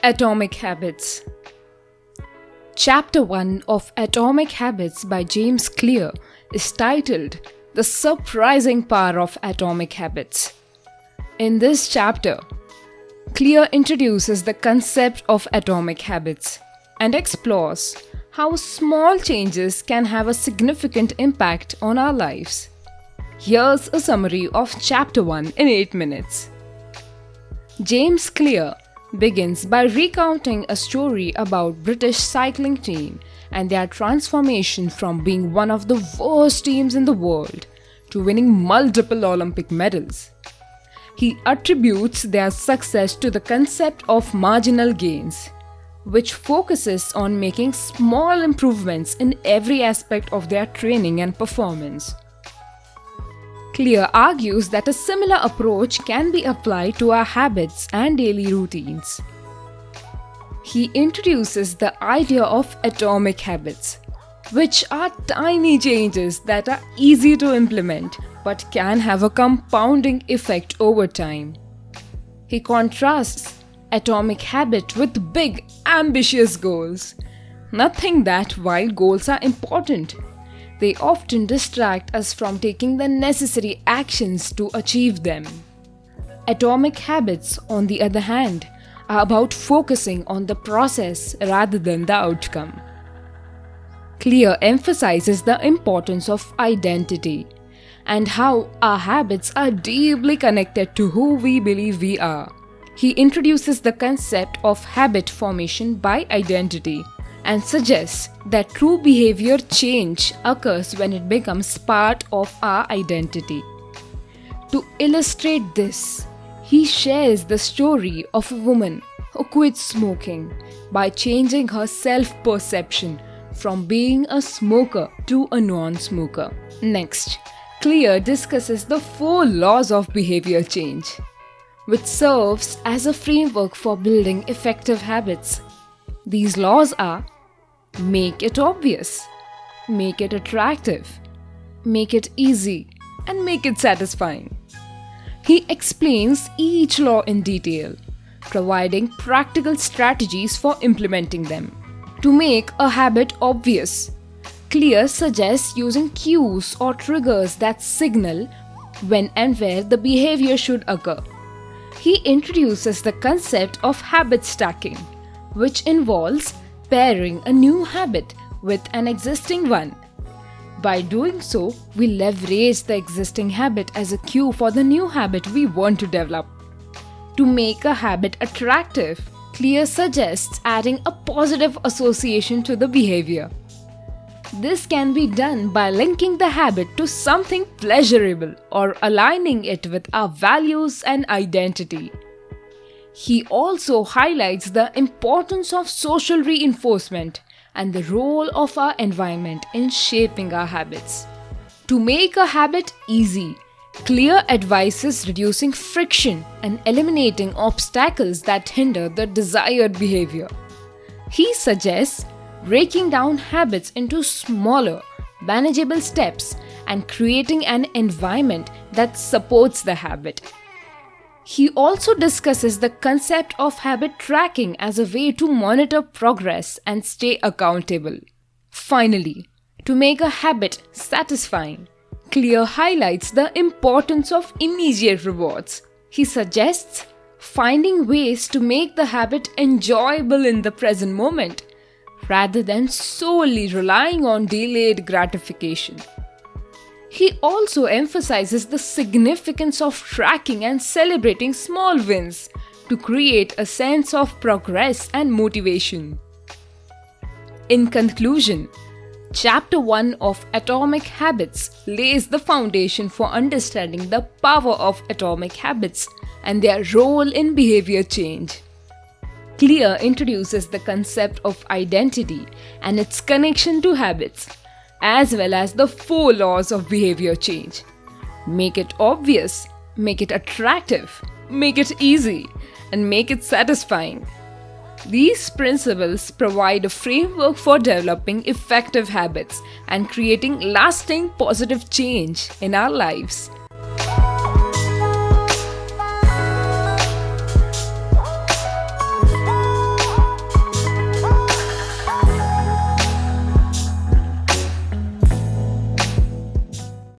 Atomic Habits. Chapter 1 of Atomic Habits by James Clear is titled The Surprising Power of Atomic Habits. In this chapter, Clear introduces the concept of atomic habits and explores how small changes can have a significant impact on our lives. Here's a summary of Chapter 1 in 8 minutes. James Clear begins by recounting a story about British cycling team and their transformation from being one of the worst teams in the world to winning multiple Olympic medals. He attributes their success to the concept of marginal gains, which focuses on making small improvements in every aspect of their training and performance. Clear argues that a similar approach can be applied to our habits and daily routines. He introduces the idea of atomic habits, which are tiny changes that are easy to implement but can have a compounding effect over time. He contrasts atomic habit with big, ambitious goals. Nothing that while goals are important, they often distract us from taking the necessary actions to achieve them. Atomic habits, on the other hand, are about focusing on the process rather than the outcome. Clear emphasizes the importance of identity and how our habits are deeply connected to who we believe we are. He introduces the concept of habit formation by identity and suggests that true behavior change occurs when it becomes part of our identity. To illustrate this, he shares the story of a woman who quit smoking by changing her self-perception from being a smoker to a non-smoker. Next, Clear discusses the 4 laws of behavior change, which serves as a framework for building effective habits. These laws are: make it obvious, make it attractive, make it easy, and make it satisfying. He explains each law in detail, providing practical strategies for implementing them. To make a habit obvious, Clear suggests using cues or triggers that signal when and where the behavior should occur. He introduces the concept of habit stacking, which involves pairing a new habit with an existing one. By doing so, we leverage the existing habit as a cue for the new habit we want to develop. To make a habit attractive, Clear suggests adding a positive association to the behavior. This can be done by linking the habit to something pleasurable or aligning it with our values and identity. He also highlights the importance of social reinforcement and the role of our environment in shaping our habits. To make a habit easy, Clear advises reducing friction and eliminating obstacles that hinder the desired behavior. He suggests breaking down habits into smaller, manageable steps and creating an environment that supports the habit. He also discusses the concept of habit tracking as a way to monitor progress and stay accountable. Finally, to make a habit satisfying, Clear highlights the importance of immediate rewards. He suggests finding ways to make the habit enjoyable in the present moment, rather than solely relying on delayed gratification. He also emphasizes the significance of tracking and celebrating small wins to create a sense of progress and motivation. In conclusion, Chapter 1 of Atomic Habits lays the foundation for understanding the power of atomic habits and their role in behavior change. Clear introduces the concept of identity and its connection to habits, as well as the 4 laws of behavior change. Make it obvious, make it attractive, make it easy, and make it satisfying. These principles provide a framework for developing effective habits and creating lasting positive change in our lives.